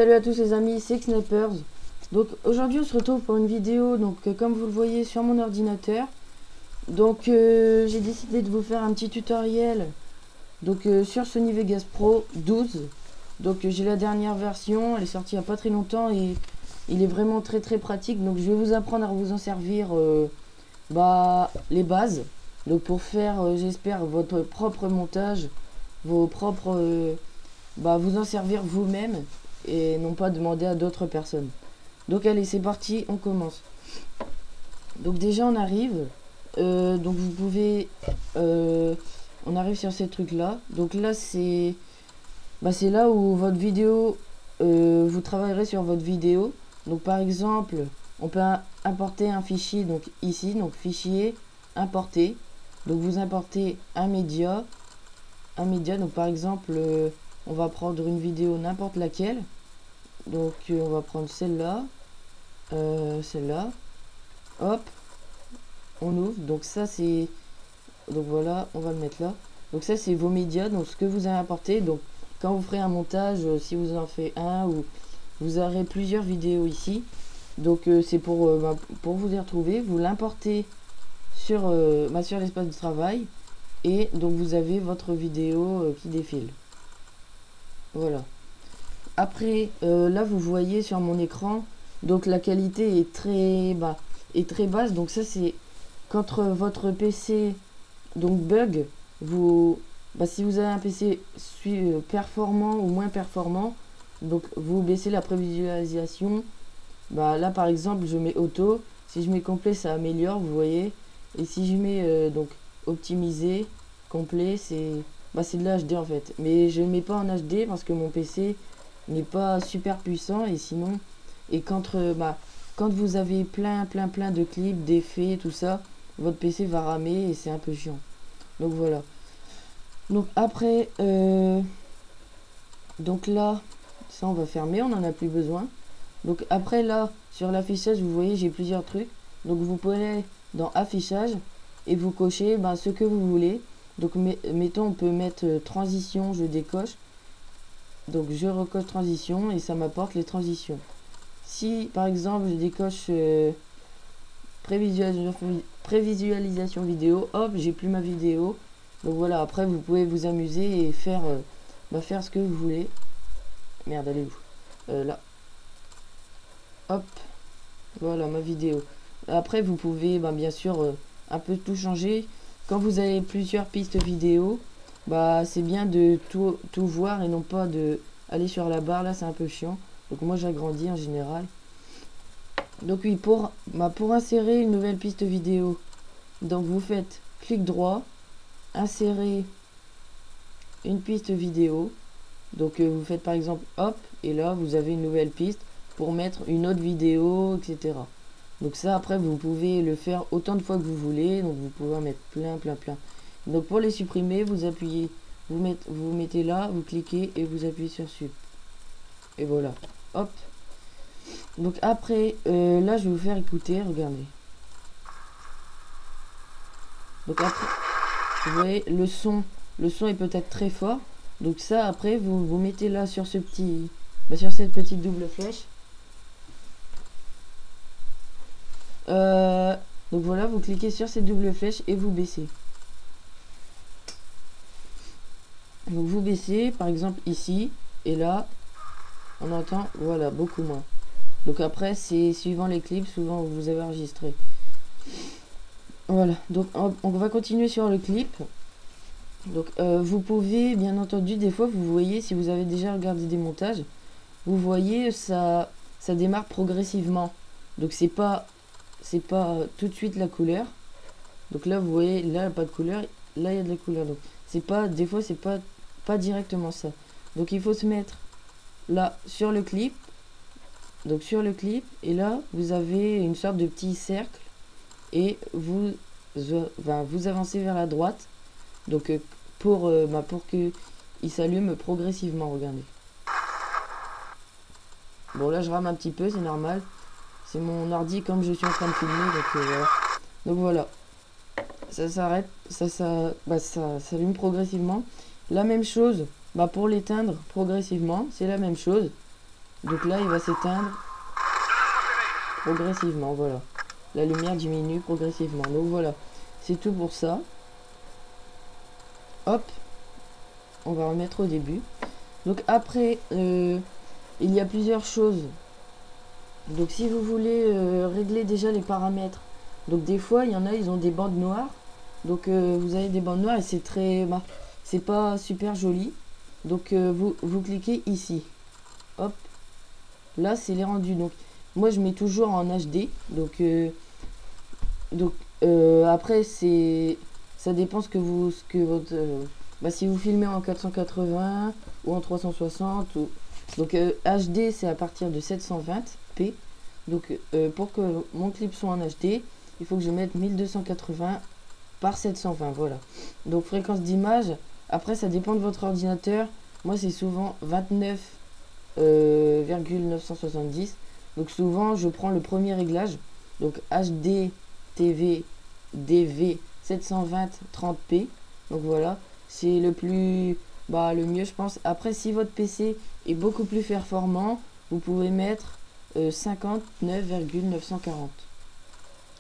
Salut à tous les amis, c'est Snipers. Donc aujourd'hui on se retrouve pour une vidéo, donc comme vous le voyez sur mon ordinateur. Donc j'ai décidé de vous faire un petit tutoriel donc sur Sony Vegas Pro 12. Donc j'ai la dernière version, elle est sortie il n'y a pas très longtemps et il est vraiment très pratique. Donc je vais vous apprendre à vous en servir les bases. Donc pour faire j'espère votre propre montage, vos propres vous en servir vous-même et non pas demander à d'autres personnes. Donc allez, c'est parti, on commence. Donc déjà on arrive, donc vous pouvez, on arrive sur ces trucs là. Donc là c'est là où votre vidéo, vous travaillerez sur votre vidéo. Donc par exemple, on peut importer un fichier, donc ici, donc fichier, importer. Donc vous importez un média, donc par exemple, on va prendre une vidéo n'importe laquelle. Donc on va prendre celle-là, hop, on ouvre. Donc ça c'est, donc voilà, on va le mettre là. Donc ça c'est vos médias, donc ce que vous avez importé. Donc quand vous ferez un montage, si vous en faites un ou vous aurez plusieurs vidéos ici. Donc c'est pour vous y retrouver. Vous l'importez sur l'espace de travail et donc vous avez votre vidéo qui défile. Voilà. Après, là vous voyez sur mon écran, donc la qualité est très basse. Donc ça c'est quand votre PC donc bug, si vous avez un PC performant ou moins performant, donc vous baissez la prévisualisation. Là par exemple je mets auto, si je mets complet ça améliore, vous voyez. Et si je mets donc optimisé, complet, c'est de l'HD en fait. Mais je ne mets pas en HD parce que mon PC n'est pas super puissant et sinon quand vous avez plein de clips, d'effets, tout ça, votre PC va ramer et c'est un peu chiant. Donc voilà. Donc après donc là ça on va fermer, on n'en a plus besoin. Donc après là sur l'affichage vous voyez j'ai plusieurs trucs. Donc vous pouvez dans affichage et vous cochez ce que vous voulez. Donc mettons on peut mettre transition, je décoche. Donc je recoche transition et ça m'apporte les transitions. Si par exemple je décoche prévisualisation vidéo, hop, j'ai plus ma vidéo. Donc voilà, après vous pouvez vous amuser et faire faire ce que vous voulez. Merde, allez où là. Hop, voilà ma vidéo. Après vous pouvez bien sûr un peu tout changer. Quand vous avez plusieurs pistes vidéo, c'est bien de tout voir et non pas de aller sur la barre. Là c'est un peu chiant, donc moi j'agrandis en général. Donc oui, pour insérer une nouvelle piste vidéo, donc vous faites clic droit, insérer une piste vidéo. Donc vous faites par exemple hop, et là vous avez une nouvelle piste pour mettre une autre vidéo, etc. Donc ça après vous pouvez le faire autant de fois que vous voulez, donc vous pouvez en mettre plein. Donc pour les supprimer, vous appuyez, vous mettez là, vous cliquez et vous appuyez sur sup. Et voilà, hop. Donc après, là je vais vous faire écouter, regardez. Donc après, vous voyez, le son est peut-être très fort. Donc ça après, vous mettez là sur ce petit, sur cette petite double flèche. Donc voilà, vous cliquez sur cette double flèche et vous baissez. Donc vous baissez, par exemple ici, et là, on entend, voilà, beaucoup moins. Donc après, c'est suivant les clips, souvent vous avez enregistré. Voilà, donc on va continuer sur le clip. Donc vous pouvez, bien entendu, des fois, vous voyez, si vous avez déjà regardé des montages, vous voyez, ça démarre progressivement. Donc c'est pas tout de suite la couleur. Donc là, vous voyez, là, il n'y a pas de couleur, là, il y a de la couleur. Donc c'est pas, des fois, c'est pas directement ça. Donc il faut se mettre là sur le clip. Donc sur le clip, et là vous avez une sorte de petit cercle et vous avancez vers la droite. Donc pour que il s'allume progressivement, regardez. Bon là je rame un petit peu, c'est normal. C'est mon ordi comme je suis en train de filmer, donc voilà. Donc voilà. Ça s'arrête, ça s'allume progressivement. La même chose, pour l'éteindre progressivement, c'est la même chose. Donc là, il va s'éteindre progressivement, voilà. La lumière diminue progressivement. Donc voilà, c'est tout pour ça. Hop, on va remettre au début. Donc après, il y a plusieurs choses. Donc si vous voulez régler déjà les paramètres, donc des fois, il y en a, ils ont des bandes noires. Donc vous avez des bandes noires et c'est très... Bah, c'est pas super joli. Donc vous cliquez ici. Hop, là c'est les rendus. Donc moi je mets toujours en HD. Donc après c'est ça dépend ce que votre bah, si vous filmez en 480 ou en 360 ou donc HD c'est à partir de 720p. Donc pour que mon clip soit en HD, il faut que je mette 1280 par 720, voilà. Donc fréquence d'image, après ça dépend de votre ordinateur. Moi c'est souvent 29,970. Donc souvent je prends le premier réglage. Donc HD TV DV 720 30p. Donc voilà, c'est le plus le mieux je pense. Après si votre PC est beaucoup plus performant, vous pouvez mettre 59,940.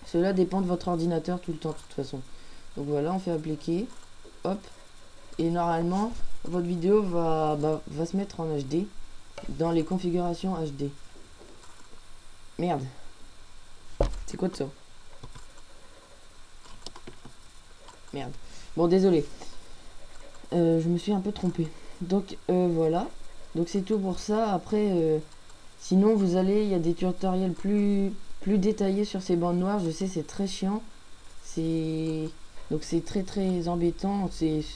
Cela dépend de votre ordinateur tout le temps de toute façon. Donc voilà, on fait appliquer. Hop. Et normalement, votre vidéo va se mettre en HD dans les configurations HD. Merde. C'est quoi de ça? Merde. Bon, désolé. Je me suis un peu trompé. Donc voilà. Donc c'est tout pour ça. Après, sinon vous allez, il y a des tutoriels plus détaillés sur ces bandes noires. Je sais, c'est très chiant. Donc c'est très embêtant.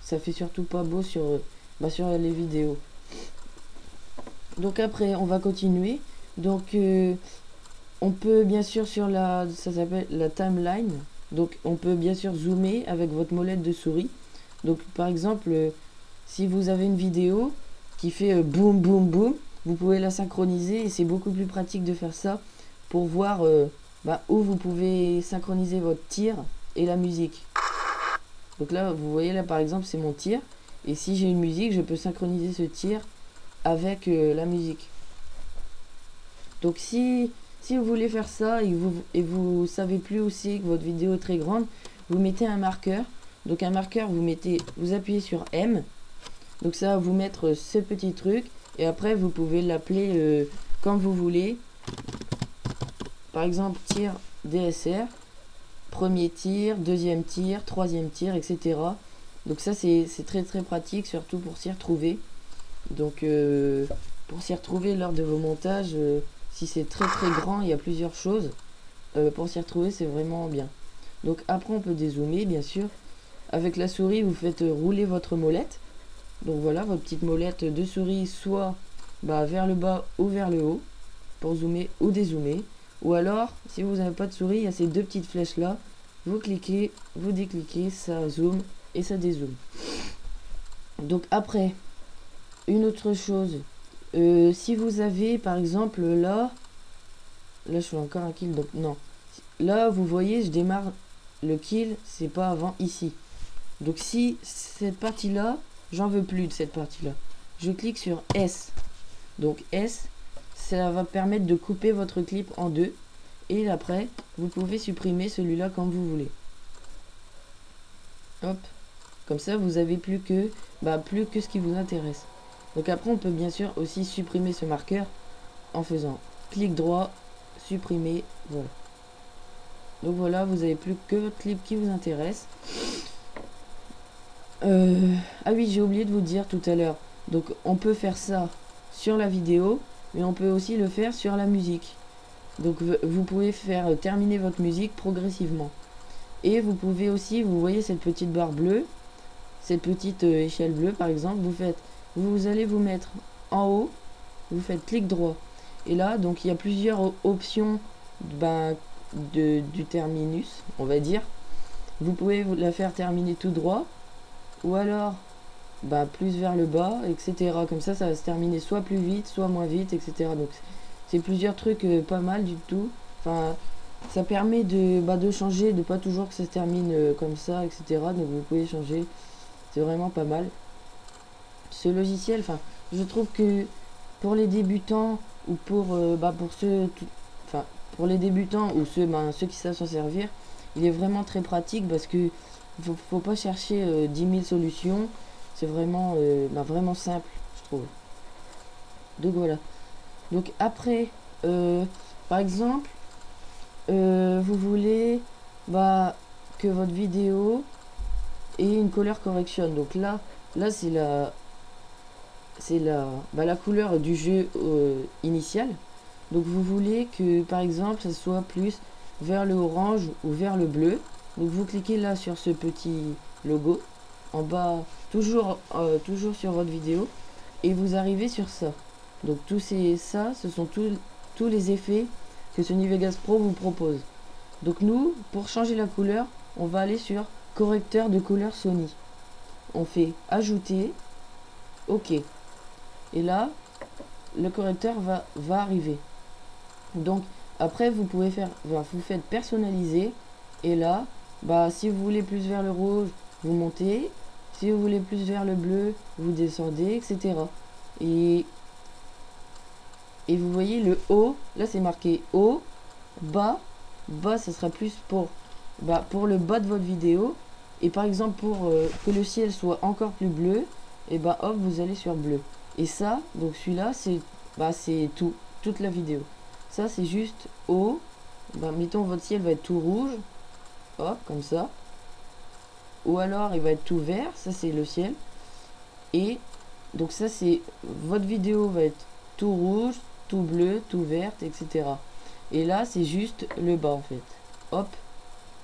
Ça fait surtout pas beau sur les vidéos. Donc après, on va continuer. Donc on peut bien sûr ça s'appelle la timeline. Donc on peut bien sûr zoomer avec votre molette de souris. Donc par exemple, si vous avez une vidéo qui fait boum boum boum, vous pouvez la synchroniser et c'est beaucoup plus pratique de faire ça pour voir où vous pouvez synchroniser votre tir et la musique. Donc là, vous voyez là par exemple, c'est mon tir. Et si j'ai une musique, je peux synchroniser ce tir avec la musique. Donc si vous voulez faire ça et vous savez plus aussi que votre vidéo est très grande, vous mettez un marqueur. Donc un marqueur, vous appuyez sur M. Donc ça va vous mettre ce petit truc. Et après, vous pouvez l'appeler comme vous voulez. Par exemple, tir DSR. Premier tir, deuxième tir, troisième tir, etc. Donc ça, c'est très pratique, surtout pour s'y retrouver. Donc pour s'y retrouver lors de vos montages, si c'est très grand, il y a plusieurs choses. Pour s'y retrouver, c'est vraiment bien. Donc après, on peut dézoomer, bien sûr. Avec la souris, vous faites rouler votre molette. Donc voilà, votre petite molette de souris, soit vers le bas ou vers le haut, pour zoomer ou dézoomer. Ou alors, si vous n'avez pas de souris, il y a ces deux petites flèches là. Vous cliquez, vous décliquez, ça zoome et ça dézoome. Donc après, une autre chose. Si vous avez, par exemple, là je fais encore un kill, donc non. Là, vous voyez, je démarre le kill, c'est pas avant ici. Donc si cette partie-là, j'en veux plus de cette partie-là. Je clique sur S. Donc S, ça va permettre de couper votre clip en deux. Et après, vous pouvez supprimer celui-là comme vous voulez. Hop. Comme ça, vous avez plus que ce qui vous intéresse. Donc après, on peut bien sûr aussi supprimer ce marqueur en faisant clic droit, supprimer, voilà. Donc voilà, vous avez plus que votre clip qui vous intéresse. Ah oui, j'ai oublié de vous dire tout à l'heure. Donc on peut faire ça sur la vidéo, mais on peut aussi le faire sur la musique. Donc vous pouvez faire terminer votre musique progressivement. Et vous pouvez aussi, vous voyez cette petite barre bleue, cette petite échelle bleue par exemple, vous allez vous mettre en haut, vous faites clic droit. Et là, donc il y a plusieurs options du terminus, on va dire. Vous pouvez la faire terminer tout droit, ou alors plus vers le bas, etc. Comme ça va se terminer soit plus vite, soit moins vite, etc. Donc c'est plusieurs trucs pas mal du tout. Enfin, ça permet de changer, de pas toujours que ça se termine comme ça, etc. Donc vous pouvez changer. C'est vraiment pas mal. Ce logiciel, enfin, je trouve que pour les débutants ou pour ceux, enfin, pour les débutants ou ceux qui savent s'en servir, il est vraiment très pratique parce que faut pas chercher 10 000 solutions. C'est vraiment, vraiment simple, je trouve. Donc voilà. Donc après, par exemple, vous voulez que votre vidéo ait une color correction. Donc là c'est la couleur du jeu initial. Donc vous voulez que par exemple ça soit plus vers le orange ou vers le bleu. Donc vous cliquez là sur ce petit logo en bas, toujours sur votre vidéo, et vous arrivez sur ça. Donc ce sont tous les effets que Sony Vegas Pro vous propose. Donc nous, pour changer la couleur, on va aller sur correcteur de couleur Sony. On fait ajouter, OK. Et là, le correcteur va arriver. Donc après vous pouvez faire, vous faites personnaliser, et là, si vous voulez plus vers le rouge, vous montez. Si vous voulez plus vers le bleu, vous descendez, etc. Et vous voyez le haut, là c'est marqué haut, bas, ça sera plus pour le bas de votre vidéo. Et par exemple pour que le ciel soit encore plus bleu, et hop, vous allez sur bleu. Et ça, donc celui-là, c'est toute la vidéo. Ça c'est juste haut, mettons votre ciel va être tout rouge, hop, comme ça. Ou alors il va être tout vert, ça c'est le ciel. Et donc ça c'est, votre vidéo va être tout rouge, tout bleu, tout verte, etc. Et là c'est juste le bas en fait. Hop,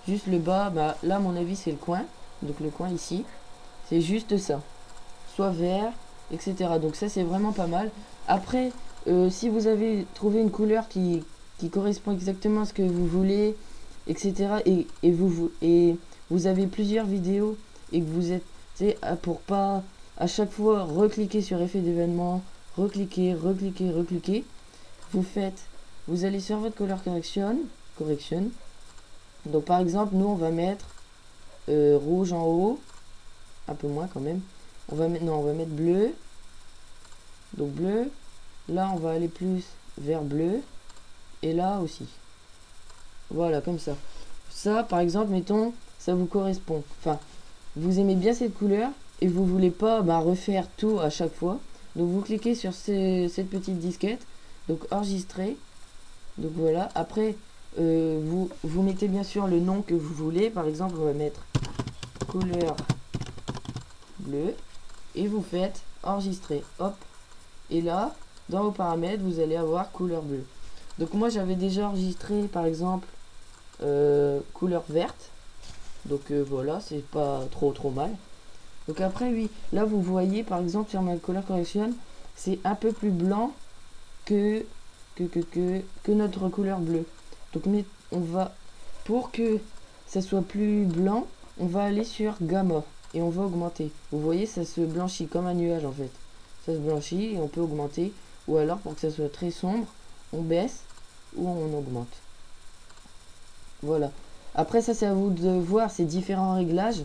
juste le bas, là à mon avis c'est le coin. Donc le coin ici, c'est juste ça. Soit vert, etc. Donc ça c'est vraiment pas mal. Après, si vous avez trouvé une couleur qui correspond exactement à ce que vous voulez, etc. Et vous avez plusieurs vidéos et que vous êtes, pour pas à chaque fois recliquer sur effet d'événement, recliquer, vous allez sur votre color correction. Donc par exemple, nous on va mettre rouge en haut, un peu moins quand même. On va mettre bleu. Donc bleu. Là on va aller plus vers bleu. Et là aussi. Voilà, comme ça. Ça, par exemple, mettons, ça vous correspond. Enfin, vous aimez bien cette couleur et vous voulez pas refaire tout à chaque fois. Donc vous cliquez sur cette petite disquette. Donc enregistrer. Donc voilà. Après, vous mettez bien sûr le nom que vous voulez. Par exemple, on va mettre couleur bleue. Et vous faites enregistrer. Hop. Et là, dans vos paramètres, vous allez avoir couleur bleue. Donc moi, j'avais déjà enregistré, par exemple, couleur verte. Donc voilà, c'est pas trop mal. Donc après, oui, là vous voyez par exemple sur ma color correction, c'est un peu plus blanc que notre couleur bleue. Donc on va, pour que ça soit plus blanc, on va aller sur gamma et on va augmenter. Vous voyez, ça se blanchit comme un nuage en fait. Ça se blanchit et on peut augmenter. Ou alors pour que ça soit très sombre, on baisse ou on augmente. Voilà. Après ça c'est à vous de voir ces différents réglages.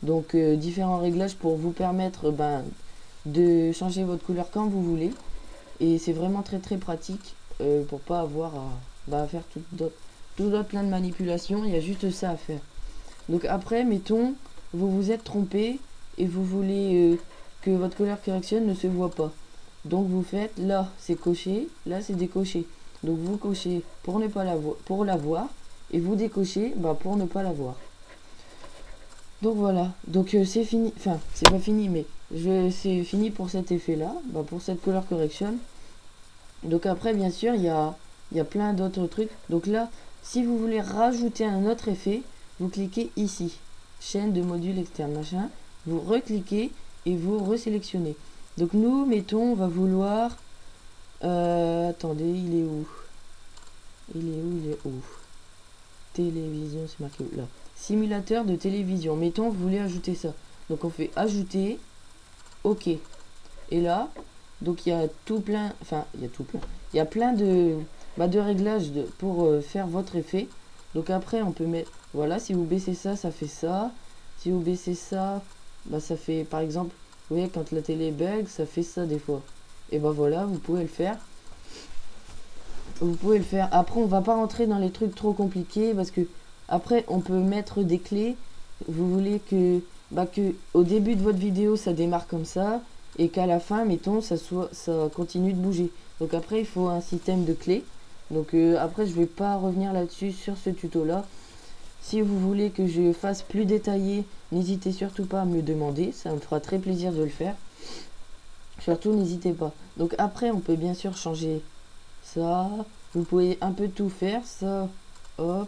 Donc différents réglages pour vous permettre de changer votre couleur quand vous voulez. Et c'est vraiment très pratique pour pas avoir à faire tout d'autres plein de manipulations. Il y a juste ça à faire. Donc après, mettons, vous vous êtes trompé et vous voulez que votre color correction ne se voit pas. Donc vous faites, là c'est coché, là c'est décoché. Donc vous cochez pour ne pas la voir et vous décochez pour ne pas la voir. Donc voilà, donc c'est fini, enfin c'est pas fini mais c'est fini pour cet effet là, pour cette color correction. Donc après bien sûr il y a plein d'autres trucs. Donc là si vous voulez rajouter un autre effet, vous cliquez ici, chaîne de modules externes machin, vous recliquez et vous resélectionnez. Donc nous mettons, on va vouloir attendez, il est où télévision, c'est marqué où là, simulateur de télévision, mettons vous voulez ajouter ça, donc on fait ajouter, OK, et là donc il y a il y a plein de réglages pour faire votre effet. Donc après on peut mettre, voilà, si vous baissez ça, ça fait ça, si vous baissez ça, ça fait par exemple, vous voyez quand la télé bug, ça fait ça des fois, et voilà, vous pouvez le faire. vous pouvez le faire. Après, on va pas rentrer dans les trucs trop compliqués parce que après, on peut mettre des clés. Vous voulez que, que au début de votre vidéo, ça démarre comme ça et qu'à la fin, mettons, ça continue de bouger. Donc après, il faut un système de clés. Donc après, je vais pas revenir là-dessus sur ce tuto-là. Si vous voulez que je fasse plus détaillé, n'hésitez surtout pas à me le demander. Ça me fera très plaisir de le faire. Surtout, n'hésitez pas. Donc après, on peut bien sûr changer ça. Vous pouvez un peu tout faire. Ça, hop,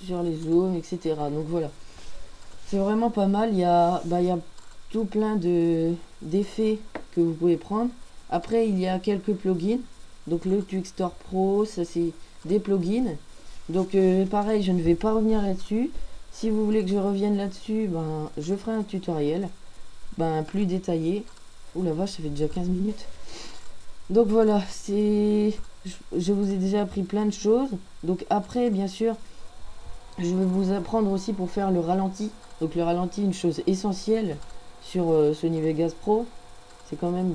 sur les zooms, etc. Donc voilà. C'est vraiment pas mal. Il y a tout plein d'effets que vous pouvez prendre. Après, il y a quelques plugins. Donc le Twixtor Pro, ça c'est des plugins. Donc pareil, je ne vais pas revenir là-dessus. Si vous voulez que je revienne là-dessus, je ferai un tutoriel plus détaillé. Ouh la vache, ça fait déjà 15 minutes. Donc voilà, je vous ai déjà appris plein de choses. Donc après, bien sûr, je vais vous apprendre aussi pour faire le ralenti. Donc le ralenti, une chose essentielle sur Sony Vegas Pro. C'est quand même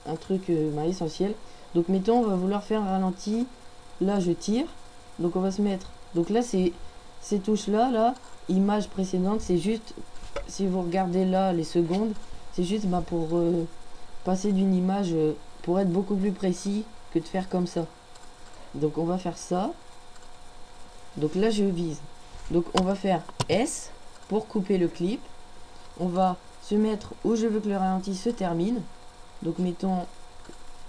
un truc essentiel. Donc mettons, on va vouloir faire un ralenti. Là, je tire. Donc on va se mettre. Donc là, ces touches-là, image précédente, c'est juste, si vous regardez là les secondes, c'est juste pour passer d'une image, pour être beaucoup plus précis que de faire comme ça. Donc on va faire ça. Donc là, je vise. Donc on va faire S pour couper le clip. On va se mettre où je veux que le ralenti se termine. Donc mettons,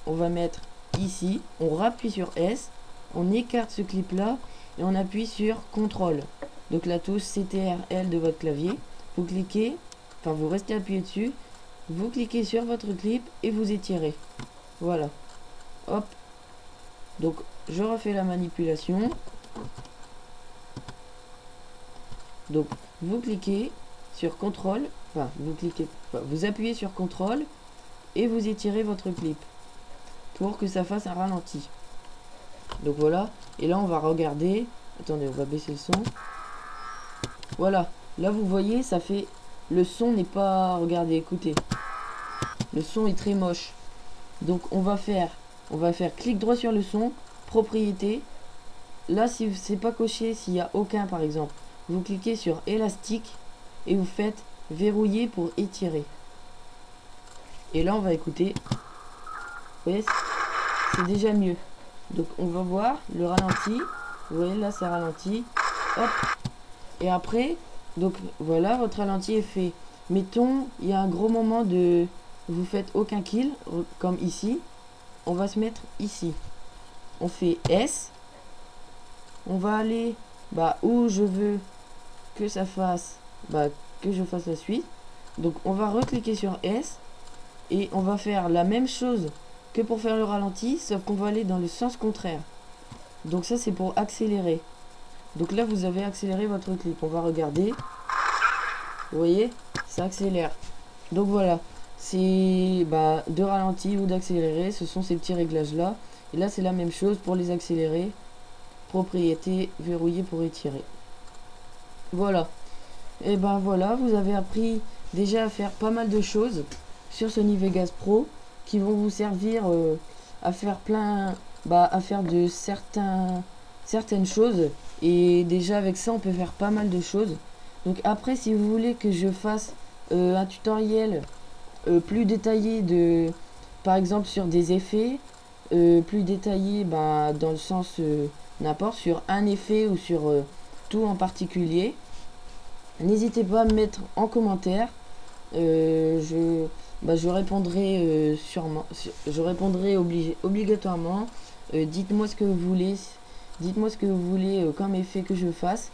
on va mettre ici. On rappuie sur S. On écarte ce clip là et on appuie sur CTRL. Donc la touche CTRL de votre clavier. Vous cliquez, vous restez appuyé dessus. Vous cliquez sur votre clip et vous étirez. Voilà. Hop. Donc je refais la manipulation. Donc vous cliquez sur CTRL, vous appuyez sur CTRL et vous étirez votre clip pour que ça fasse un ralenti. Donc voilà, et là on va regarder. Attendez, on va baisser le son. Voilà, là vous voyez, ça fait, le son n'est pas, regardez, écoutez, le son est très moche. Donc on va faire clic droit sur le son, propriété. Là, si c'est pas coché, s'il n'y a aucun par exemple, vous cliquez sur élastique et vous faites verrouiller pour étirer. Et là on va écouter. Vous voyez, c'est déjà mieux. Donc on va voir le ralenti. Vous voyez là, c'est ralenti. Hop. Et après, donc voilà, votre ralenti est fait. Mettons, il y a un gros moment de, vous faites aucun kill, comme ici. On va se mettre ici. On fait S. On va aller où je veux que ça fasse, que je fasse la suite. Donc on va recliquer sur S et on va faire la même chose que pour faire le ralenti, sauf qu'on va aller dans le sens contraire. Donc ça c'est pour accélérer. Donc là vous avez accéléré votre clip. On va regarder. Vous voyez, ça accélère. Donc voilà, c'est de ralenti ou d'accélérer. Ce sont ces petits réglages là. Et là c'est la même chose pour les accélérer. Propriété, verrouiller pour étirer. Voilà. Et voilà, vous avez appris déjà à faire pas mal de choses sur Sony Vegas Pro qui vont vous servir à faire à faire de certaines choses. Et déjà avec ça on peut faire pas mal de choses. Donc après, si vous voulez que je fasse un tutoriel plus détaillé par exemple sur des effets, plus détaillé dans le sens n'importe, sur un effet ou sur tout en particulier, n'hésitez pas à me mettre en commentaire. Je répondrai obligatoirement. Dites-moi ce que vous voulez. Dites-moi ce que vous voulez comme effet que je fasse.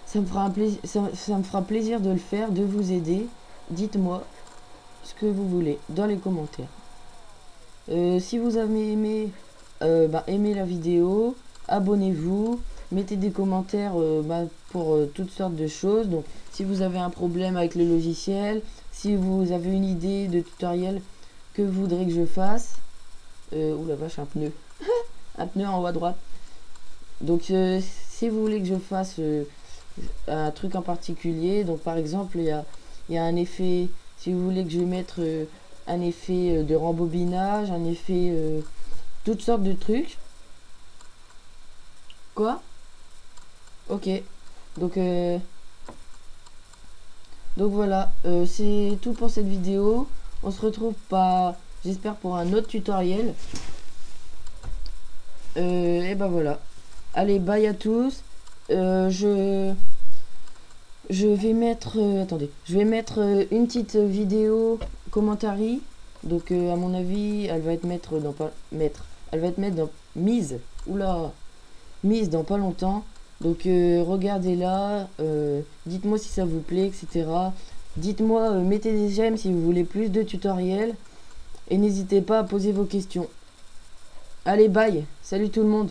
Ça me fera plaisir de le faire, de vous aider. Dites-moi ce que vous voulez dans les commentaires. Si vous avez aimé, aimez la vidéo, abonnez-vous, mettez des commentaires pour toutes sortes de choses. Donc si vous avez un problème avec le logiciel, si vous avez une idée de tutoriel que vous voudrez que je fasse, ouh la vache, un pneu un pneu en haut à droite. Donc si vous voulez que je fasse un truc en particulier, donc par exemple il y a un effet, si vous voulez que je mette un effet de rembobinage, un effet toutes sortes de trucs. Quoi? Ok. Donc, voilà, c'est tout pour cette vidéo. On se retrouve pas, j'espère, pour un autre tutoriel. Et ben voilà. Allez, bye à tous. Je vais mettre, attendez, je vais mettre une petite vidéo commentary. Donc à mon avis, elle va être mettre dans pas mettre, elle va être mettre dans mise. Oula, mise dans pas longtemps. Donc regardez-la, dites-moi si ça vous plaît, etc. Dites-moi, mettez des j'aime si vous voulez plus de tutoriels. Et n'hésitez pas à poser vos questions. Allez, bye, salut tout le monde.